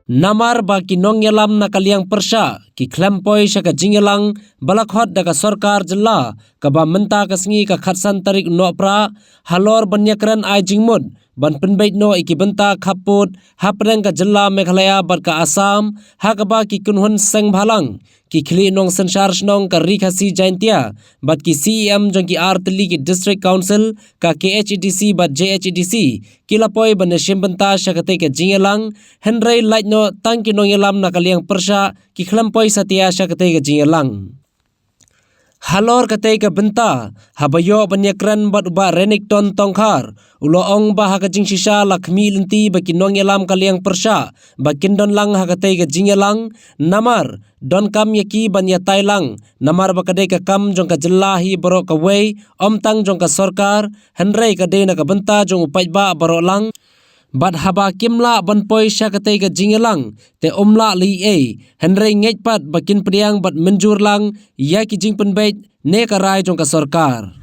Namar ba kinong yalam na kaliang persya ki klempoi syaka jingelang balakhot daga sorkar jela kaba menta kasngi ka khatsan tarik no pra halor banyakran ai jingmud ban penbait no ikibenta khaput hapreng ka jela Meghalaya bat ka Assam hakaba ki kunhun seng bhalang ki khli nong sensar snong ka rikhasi jaintia bat ki CEM jong ki artli ki district council ka KHEDC bat JHEDC kilapoi ban shimbenta syakate ka jingelang Henry light no tang ki nong yalam na kaliang persya ki klempoi satia syakate ka jingelang halor kate ka benta habayo banyakran bat uba renik ton tongkhar uloong ba hakajing sisa lakmi lenti baki nong yalam kaliang persya bakin don lang hakate ka jingelang namar don kam yaki banya tailang namar bakade ka kam jong ka jelahi borok ka wei om tang jong ka sorkar henrei ka de na ka benta jong upai ba borok lang bat haba kimla banpoi syakate ka jingelang te omla li henrei ngej pat bakin priang bat menjur lang ya ki jing penbait ne karai jong ka sorkar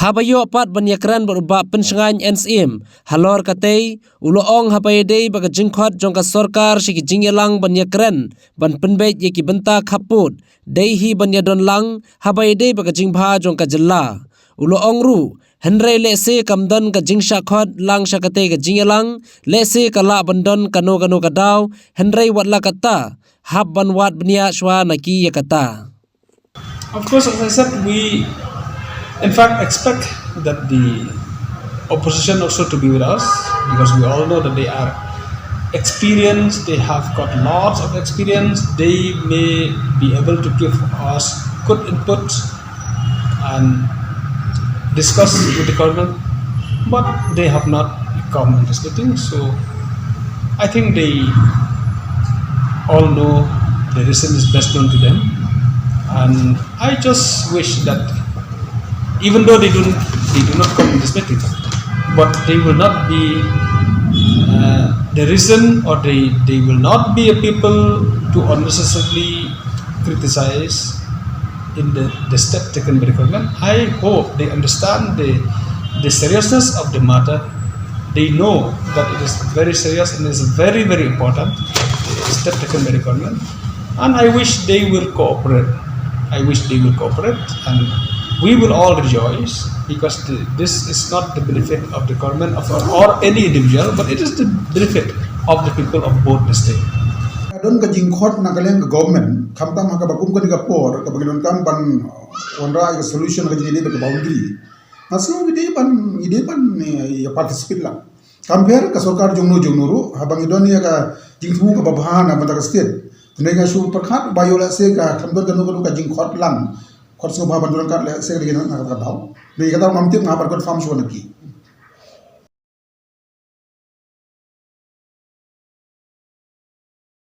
habayo pat banyakran berubah pensengan NSM halor kate uloong habayde baga jingkhot jong ka sorkar siki jingelang banyakran ban penbait ye ki benta khaput dehi banyadon lang habayde baga jingbha jong ka jella uloong ru Henry lese kamdan ka jingsha khot lang syakate ka jingelang lese kala bandon kano kadaw Henry watla kata hab ban wat bnia shwa naki yakata. Of course, as I said, we in fact expect that the opposition also to be with us because we all know that they are experienced, they have got lots of experience, they may be able to give us good input and discuss with the government, but they have not come in this meeting. So I think they all know the reason is best known to them, and I just wish that even though they do not come in this meeting, but they will not be the reason, or they will not be a people to unnecessarily criticize in the step taken by the government. I hope they understand the seriousness of the matter. They know that it is very serious and is very, very important, the step taken by the government. And I wish they will cooperate. And we will all rejoice because this is not the benefit of the government or any individual, but it is the benefit of the people of both the state. Don ka jingkhot na kaleng ka government kamtam ka bakum ka diga por ka bagilon kam ban onra ka solution ka jini ka boundary maso ide ban ya participate lang compare ka sarkar jongno ru habang idon ya ka jingthu ka babhana banda ka state tunai ka su perkhat bayola se ka kamdor kanu ka jingkhot lang khot so bhaban don ka se ka na ka daw ni ka taw mamtim na par ka farm so na ki